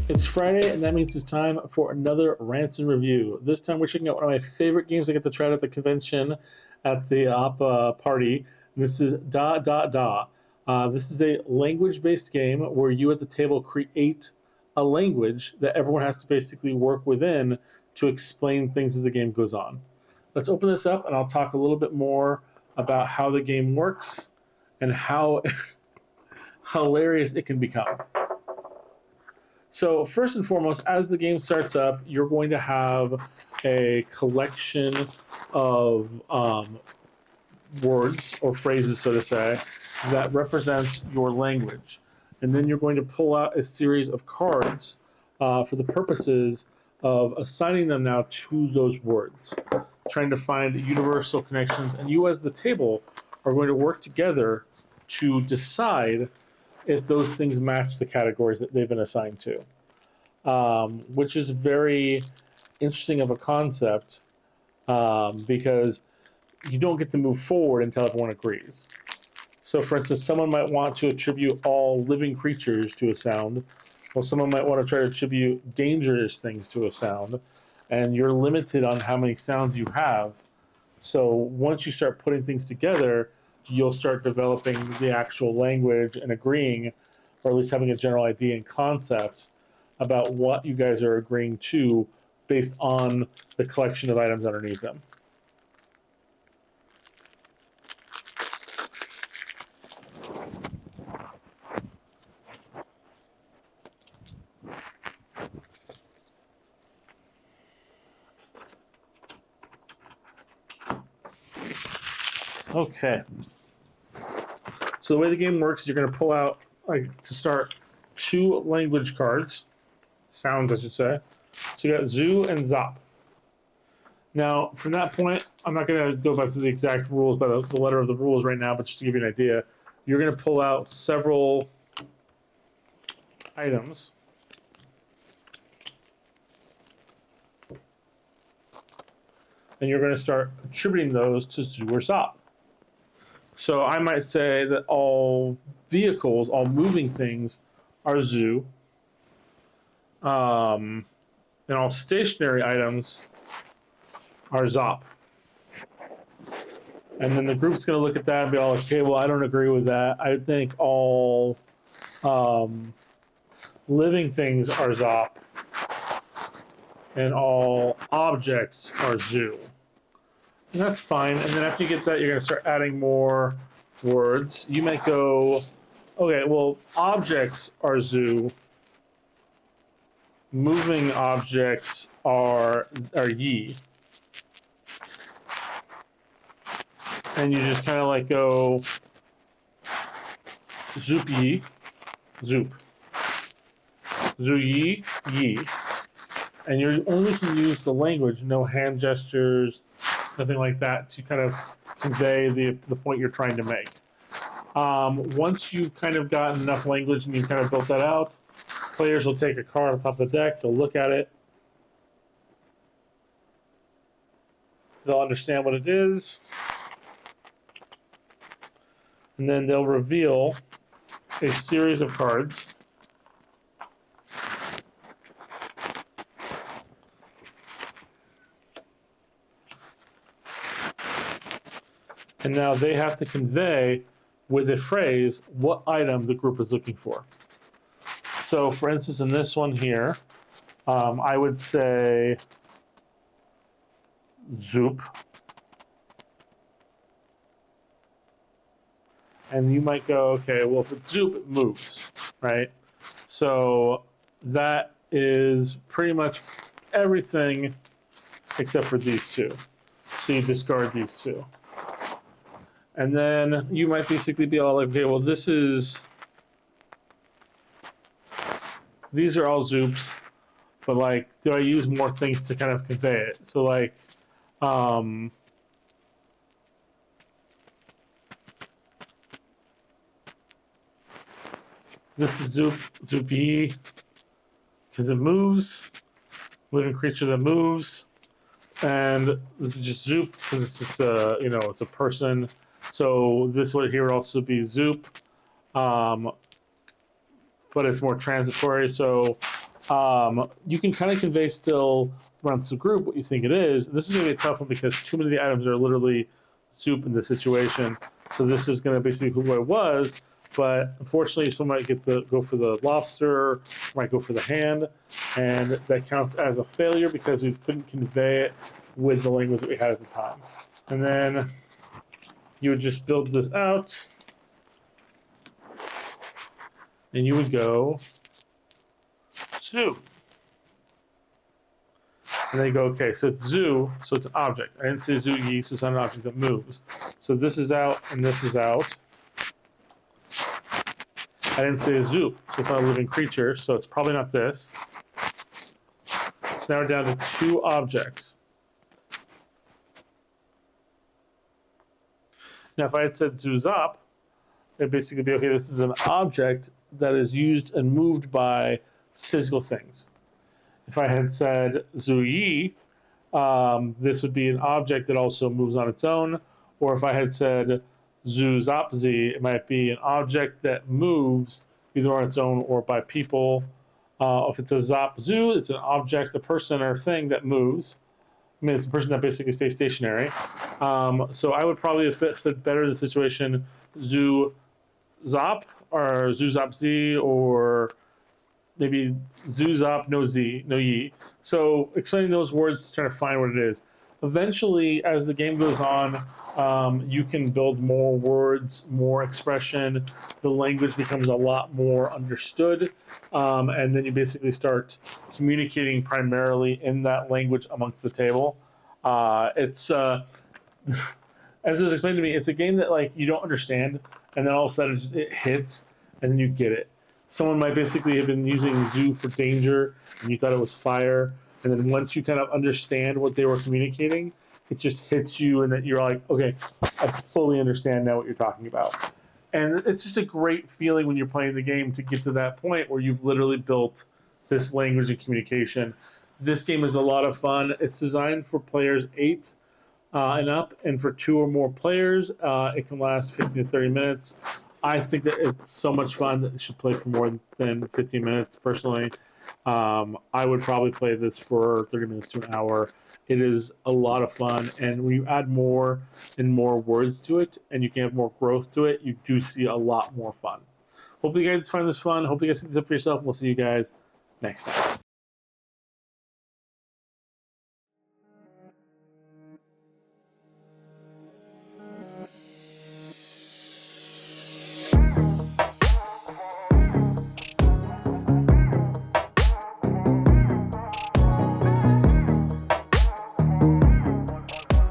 It's Friday, and that means it's time for another Rants and Review. This time, we're checking out one of my favorite games I get to try out at the convention at the OPA party. And this is Da Da Da. This is a language-based game where you at the table create a language that everyone has to basically work within to explain things as the game goes on. Let's open this up, and I'll talk a little bit more about how the game works and how hilarious it can become. So first and foremost, as the game starts up, you're going to have a collection of words or phrases, so to say, that represents your language. And then you're going to pull out a series of cards for the purposes of assigning them now to those words, trying to find universal connections. And you as the table are going to work together to decide if those things match the categories that they've been assigned to, which is very interesting of a concept because you don't get to move forward until everyone agrees. So, for instance, someone might want to attribute all living creatures to a sound, while someone might want to try to attribute dangerous things to a sound, and you're limited on how many sounds you have. So once you start putting things together, you'll start developing the actual language and agreeing, or at least having a general idea and concept about what you guys are agreeing to based on the collection of items underneath them. Okay. So the way the game works is you're going to pull out, to start, 2 language cards. Sounds, I should say. So you got Zoo and Zop. Now, from that point, I'm not going to go back to the exact rules, by the letter of the rules right now, but just to give you an idea, you're going to pull out several items. And you're going to start attributing those to Zoo or Zop. So I might say that all vehicles, all moving things, are Zoo. And all stationary items are Zop. And then the group's going to look at that and be all like, okay, well, I don't agree with that. I think all living things are Zop. And all objects are Zoo. And that's fine. And then after you get that, you're going to start adding more words. You might go, okay, well, objects are Zoo. Moving objects are Yi. And you just kind of like go Zoop Yi, Zoop. Zoo Yi, Yi. And you only can use the language, no hand gestures, nothing like that, to kind of convey the point you're trying to make. Once you've kind of gotten enough language and you've kind of built that out, players will take a card on top of the deck, they'll look at it, they'll understand what it is, and then they'll reveal a series of cards. And now they have to convey with a phrase what item the group is looking for. So, for instance, in this one here, I would say Zoop. And you might go, okay, well, if it's Zoop, it moves, right? So that is pretty much everything except for these 2. So you discard these 2. And then you might basically be all like, okay, well, these are all Zoops, but like, do I use more things to kind of convey it? So like, this is Zoop, Zoopy, because it moves, living creature that moves, and this is just Zoop, because it's just it's a person. So this would here also be Zoop, but it's more transitory. So You can kind of convey still around the group what you think it is. And this is going to be a tough one because too many of the items are literally soup in this situation. So this is going to basically who I was. But unfortunately, someone might go for the lobster, might go for the hand, and that counts as a failure because we couldn't convey it with the language that we had at the time. And then you would just build this out, and you would go zoo. And then you go, okay, so it's zoo, so it's an object. I didn't say zoo yi, so it's not an object that moves. So this is out, and this is out. I didn't say a zoo, so it's not a living creature, so it's probably not this. So now we're down to 2 objects. Now, if I had said zoo's up, it'd basically be, okay, this is an object that is used and moved by physical things. If I had said zoo yi, this would be an object that also moves on its own. Or if I had said Usaopoly, it might be an object that moves either on its own or by people. If it's a zoo, it's an object, a person, or a thing that moves. I mean, it's a person that basically stays stationary. So I would probably have said better in the situation Zop or Usaopoly or maybe Zuzop, no Z, no Yi. So explaining those words, trying to find what it is. Eventually, as the game goes on, you can build more words, more expression. The language becomes a lot more understood. And then you basically start communicating primarily in that language amongst the table. It's, as it was explained to me, it's a game that like you don't understand, and then all of a sudden it hits, and then you get it. Someone might basically have been using zoo for danger, and you thought it was fire. And then once you kind of understand what they were communicating, it just hits you, and then you're like, okay, I fully understand now what you're talking about. And it's just a great feeling when you're playing the game to get to that point where you've literally built this language of communication. This game is a lot of fun. It's designed for players 8 and up, and for 2 or more players, it can last 15 to 30 minutes. I think that it's so much fun that it should play for more than 15 minutes, personally. I would probably play this for 30 minutes to an hour. It is a lot of fun, and when you add more and more words to it, and you can have more growth to it, you do see a lot more fun. Hope you guys find this fun. Hope you guys see this up for yourself. We'll see you guys next time.